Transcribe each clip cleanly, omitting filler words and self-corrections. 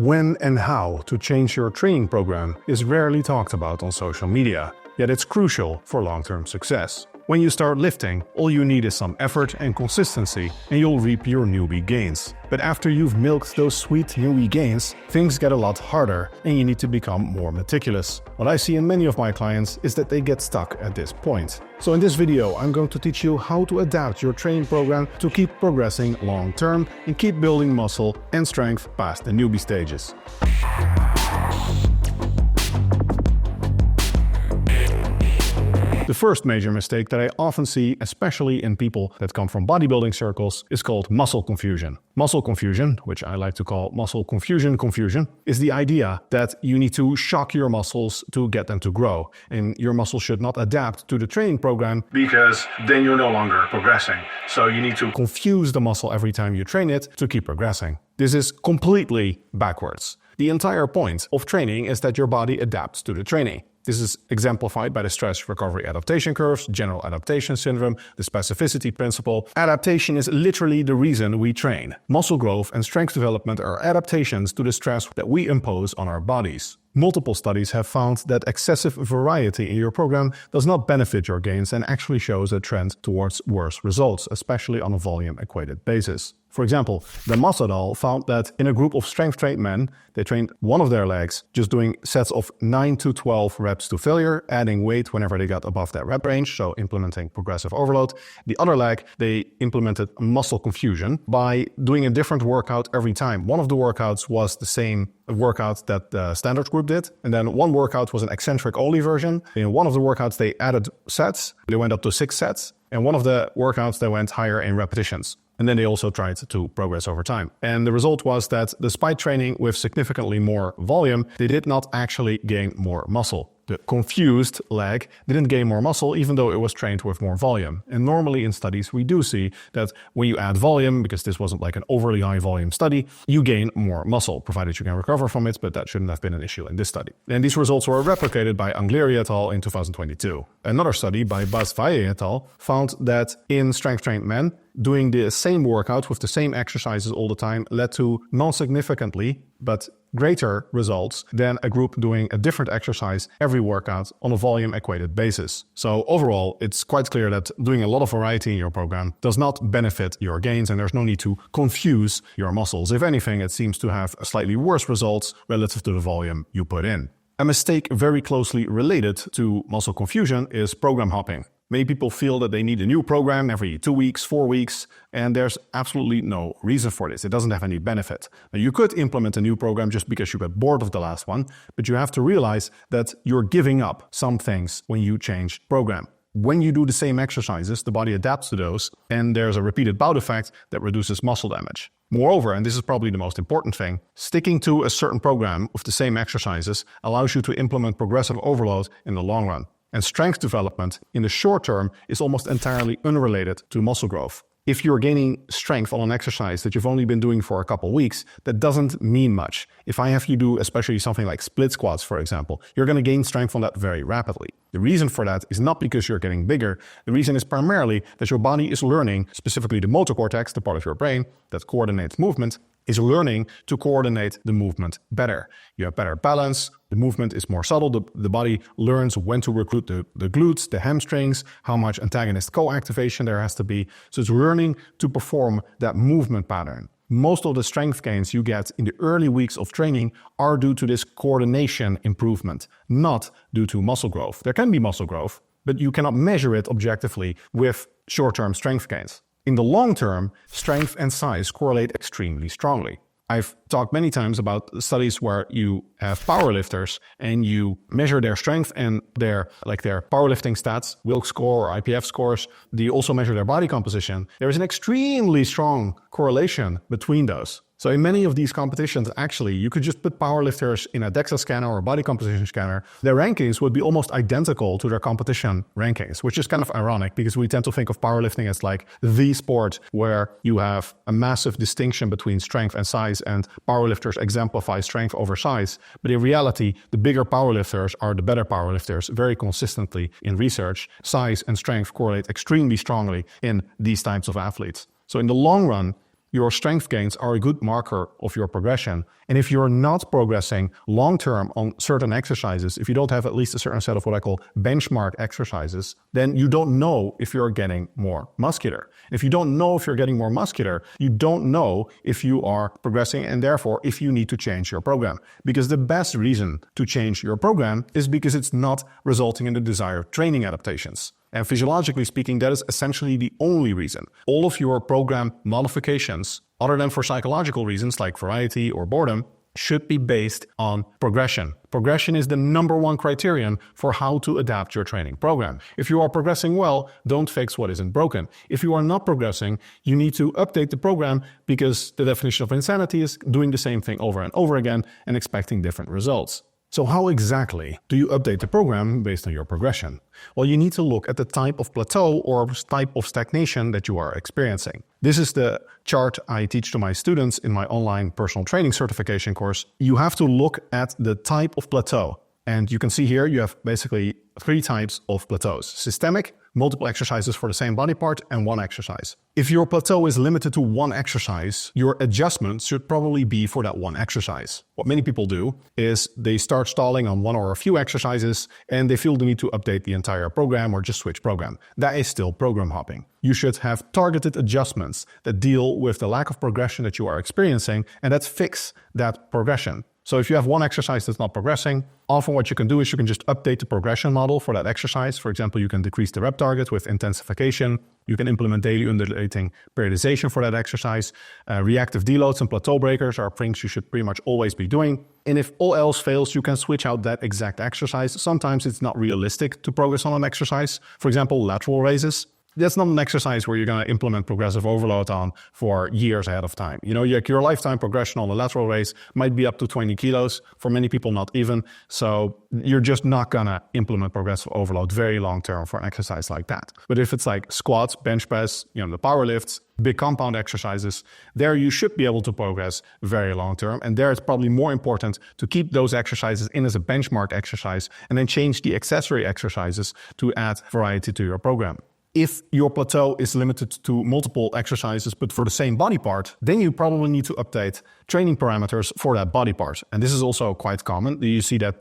When and how to change your training program is rarely talked about on social media, yet it's crucial for long-term success. When you start lifting, all you need is some effort and consistency and you'll reap your newbie gains. But after you've milked those sweet newbie gains, things get a lot harder and you need to become more meticulous. What I see in many of my clients is that they get stuck at this point. So in this video, I'm going to teach you how to adapt your training program to keep progressing long-term and keep building muscle and strength past the newbie stages. The first major mistake that I often see, especially in people that come from bodybuilding circles, is called muscle confusion. Muscle confusion, which I like to call muscle confusion, is the idea that you need to shock your muscles to get them to grow. And your muscles should not adapt to the training program because then you're no longer progressing. So you need to confuse the muscle every time you train it to keep progressing. This is completely backwards. The entire point of training is that your body adapts to the training. This is exemplified by the stress recovery adaptation curves, general adaptation syndrome, the specificity principle. Adaptation is literally the reason we train. Muscle growth and strength development are adaptations to the stress that we impose on our bodies. Multiple studies have found that excessive variety in your program does not benefit your gains and actually shows a trend towards worse results, especially on a volume-equated basis. For example, the Massadal found that in a group of strength-trained men, they trained one of their legs just doing sets of 9 to 12 reps to failure, adding weight whenever they got above that rep range, so implementing progressive overload. The other leg, they implemented muscle confusion by doing a different workout every time. One of the workouts was the same workout that the standard group did, and then one workout was an eccentric only version. In one of the workouts, they added sets. They went up to 6 sets, and one of the workouts, they went higher in repetitions. And then they also tried to progress over time. And the result was that despite training with significantly more volume, they did not actually gain more muscle. The confused leg didn't gain more muscle even though it was trained with more volume. And normally in studies we do see that when you add volume, because this wasn't like an overly high volume study, you gain more muscle, provided you can recover from it, but that shouldn't have been an issue in this study. And these results were replicated by Angleri et al. In 2022. Another study by Bas Valle et al. Found that in strength-trained men, doing the same workout with the same exercises all the time led to non-significantly, but greater results than a group doing a different exercise every workout on a volume-equated basis. So overall, it's quite clear that doing a lot of variety in your program does not benefit your gains, and there's no need to confuse your muscles. If anything, it seems to have slightly worse results relative to the volume you put in. A mistake very closely related to muscle confusion is program hopping. Many people feel that they need a new program every 2 weeks, 4 weeks, and there's absolutely no reason for this. It doesn't have any benefit. Now, you could implement a new program just because you got bored of the last one, but you have to realize that you're giving up some things when you change program. When you do the same exercises, the body adapts to those, and there's a repeated bout effect that reduces muscle damage. Moreover, and this is probably the most important thing, sticking to a certain program with the same exercises allows you to implement progressive overload in the long run. And strength development in the short term is almost entirely unrelated to muscle growth. If you're gaining strength on an exercise that you've only been doing for a couple weeks, that doesn't mean much. If I have you do especially something like split squats, for example, you're going to gain strength on that very rapidly. The reason for that is not because you're getting bigger. The reason is primarily that your body is learning, specifically the motor cortex, the part of your brain that coordinates movement, is learning to coordinate the movement better. You have better balance, the movement is more subtle, the body learns when to recruit the glutes, the hamstrings, how much antagonist co-activation there has to be. So it's learning to perform that movement pattern. Most of the strength gains you get in the early weeks of training are due to this coordination improvement, not due to muscle growth. There can be muscle growth, but you cannot measure it objectively with short-term strength gains. In the long term, strength and size correlate extremely strongly. I've talked many times about studies where you have powerlifters and you measure their strength and their powerlifting stats, Wilks score or IPF scores. You also measure their body composition. There is an extremely strong correlation between those. So in many of these competitions, actually, you could just put powerlifters in a DEXA scanner or a body composition scanner. Their rankings would be almost identical to their competition rankings, which is kind of ironic because we tend to think of powerlifting as like the sport where you have a massive distinction between strength and size, and powerlifters exemplify strength over size. But in reality, the bigger powerlifters are the better powerlifters. Very consistently in research, size and strength correlate extremely strongly in these types of athletes. So in the long run, your strength gains are a good marker of your progression. And if you're not progressing long-term on certain exercises, if you don't have at least a certain set of what I call benchmark exercises, then you don't know if you're getting more muscular. If you don't know if you're getting more muscular, you don't know if you are progressing and therefore if you need to change your program. Because the best reason to change your program is because it's not resulting in the desired training adaptations. And physiologically speaking, that is essentially the only reason. All of your program modifications, other than for psychological reasons like variety or boredom, should be based on progression. Progression is the number one criterion for how to adapt your training program. If you are progressing well, don't fix what isn't broken. If you are not progressing, you need to update the program, because the definition of insanity is doing the same thing over and over again and expecting different results. So how exactly do you update the program based on your progression? Well, you need to look at the type of plateau or type of stagnation that you are experiencing. This is the chart I teach to my students in my online personal training certification course. You have to look at the type of plateau. And you can see here you have basically 3 types of plateaus: systemic, multiple exercises for the same body part, and one exercise. If your plateau is limited to one exercise, your adjustment should probably be for that one exercise. What many people do is they start stalling on one or a few exercises and they feel the need to update the entire program or just switch program. That is still program hopping. You should have targeted adjustments that deal with the lack of progression that you are experiencing and that fix that progression. So if you have one exercise that's not progressing, often what you can do is you can just update the progression model for that exercise. For example, you can decrease the rep target with intensification. You can implement daily undulating periodization for that exercise. Reactive deloads and plateau breakers are things you should pretty much always be doing. And if all else fails, you can switch out that exact exercise. Sometimes it's not realistic to progress on an exercise. For example, lateral raises. That's not an exercise where you're going to implement progressive overload on for years ahead of time. You know, your lifetime progression on a lateral raise might be up to 20 kilos. For many people, not even. So you're just not going to implement progressive overload very long term for an exercise like that. But if it's like squats, bench press, the power lifts, big compound exercises, there you should be able to progress very long term. And there it's probably more important to keep those exercises in as a benchmark exercise and then change the accessory exercises to add variety to your program. If your plateau is limited to multiple exercises but for the same body part, then you probably need to update training parameters for that body part. And this is also quite common. You see that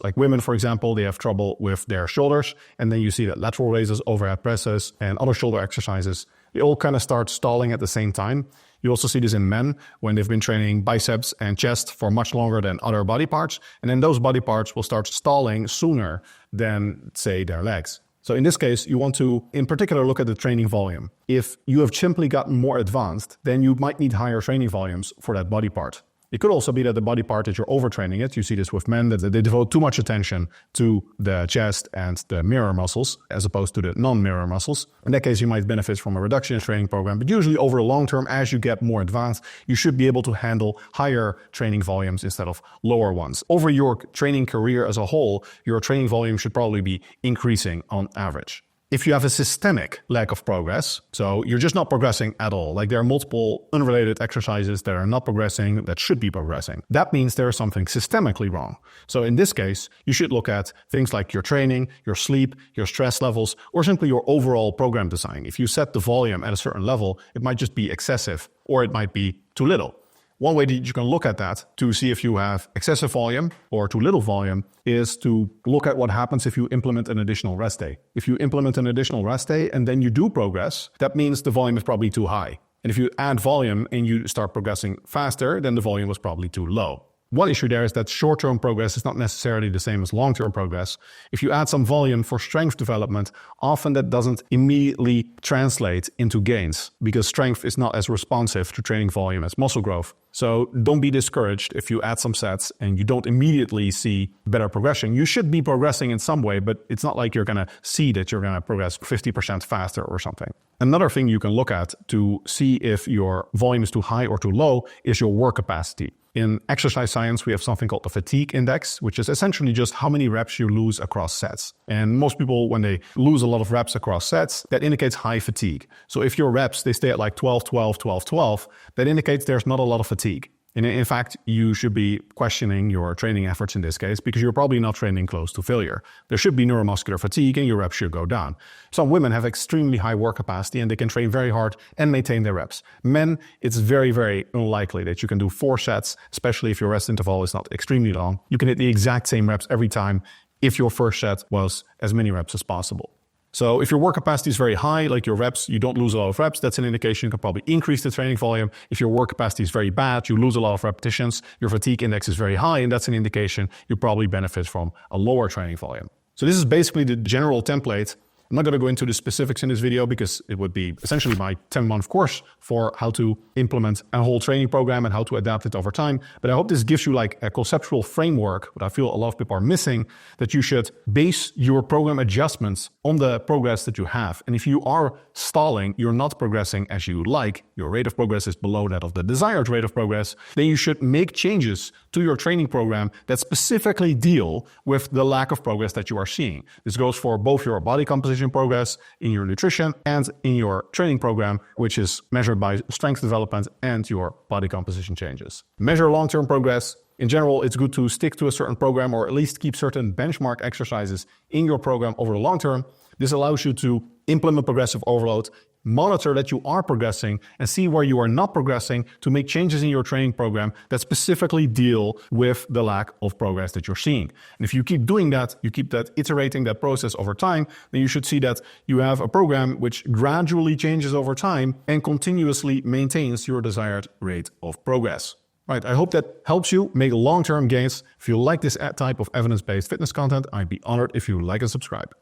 like women, for example, they have trouble with their shoulders. And then you see that lateral raises, overhead presses, and other shoulder exercises, they all kind of start stalling at the same time. You also see this in men when they've been training biceps and chest for much longer than other body parts. And then those body parts will start stalling sooner than, say, their legs. So in this case, you want to, in particular, look at the training volume. If you have simply gotten more advanced, then you might need higher training volumes for that body part. It could also be that the body part that you're overtraining it. You see this with men, that they devote too much attention to the chest and the mirror muscles as opposed to the non-mirror muscles. In that case, you might benefit from a reduction in training program. But usually over the long term, as you get more advanced, you should be able to handle higher training volumes instead of lower ones. Over your training career as a whole, your training volume should probably be increasing on average. If you have a systemic lack of progress, so you're just not progressing at all, like there are multiple unrelated exercises that are not progressing that should be progressing, that means there is something systemically wrong. So in this case, you should look at things like your training, your sleep, your stress levels, or simply your overall program design. If you set the volume at a certain level, it might just be excessive or it might be too little. One way that you can look at that to see if you have excessive volume or too little volume is to look at what happens if you implement an additional rest day. If you implement an additional rest day and then you do progress, that means the volume is probably too high. And if you add volume and you start progressing faster, then the volume was probably too low. One issue there is that short-term progress is not necessarily the same as long-term progress. If you add some volume for strength development, often that doesn't immediately translate into gains because strength is not as responsive to training volume as muscle growth. So don't be discouraged if you add some sets and you don't immediately see better progression. You should be progressing in some way, but it's not like you're going to see that you're going to progress 50% faster or something. Another thing you can look at to see if your volume is too high or too low is your work capacity. In exercise science, we have something called the fatigue index, which is essentially just how many reps you lose across sets. And most people, when they lose a lot of reps across sets, that indicates high fatigue. So if your reps, they stay at like 12, 12, 12, 12, that indicates there's not a lot of fatigue. And in fact, you should be questioning your training efforts in this case because you're probably not training close to failure. There should be neuromuscular fatigue and your reps should go down. Some women have extremely high work capacity and they can train very hard and maintain their reps. Men, it's very, very unlikely that you can do 4 sets, especially if your rest interval is not extremely long. You can hit the exact same reps every time if your first set was as many reps as possible. So if your work capacity is very high, like your reps, you don't lose a lot of reps, that's an indication you can probably increase the training volume. If your work capacity is very bad, you lose a lot of repetitions, your fatigue index is very high, and that's an indication you probably benefit from a lower training volume. So this is basically the general template. I'm not going to go into the specifics in this video because it would be essentially my 10-month course for how to implement a whole training program and how to adapt it over time. But I hope this gives you like a conceptual framework, what I feel a lot of people are missing, that you should base your program adjustments on the progress that you have. And if you are stalling, you're not progressing as you like, your rate of progress is below that of the desired rate of progress, then you should make changes to your training program that specifically deal with the lack of progress that you are seeing. This goes for both your body composition progress, in your nutrition, and in your training program, which is measured by strength development and your body composition changes. Measure long-term progress. In general, it's good to stick to a certain program or at least keep certain benchmark exercises in your program over the long term. This allows you to implement progressive overload, monitor that you are progressing, and see where you are not progressing to make changes in your training program that specifically deal with the lack of progress that you're seeing. And if you keep doing that, you keep that iterating that process over time, then you should see that you have a program which gradually changes over time and continuously maintains your desired rate of progress. Right, I hope that helps you make long-term gains. If you like this type of evidence-based fitness content, I'd be honored if you like and subscribe.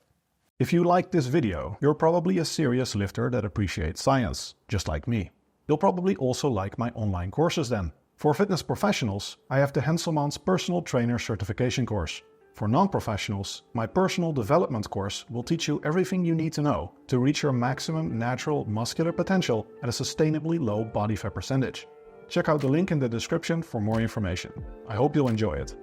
If you like this video, you're probably a serious lifter that appreciates science, just like me. You'll probably also like my online courses then. For fitness professionals, I have the Henselmans Personal Trainer Certification course. For non-professionals, my Personal Development course will teach you everything you need to know to reach your maximum natural muscular potential at a sustainably low body fat percentage. Check out the link in the description for more information. I hope you'll enjoy it.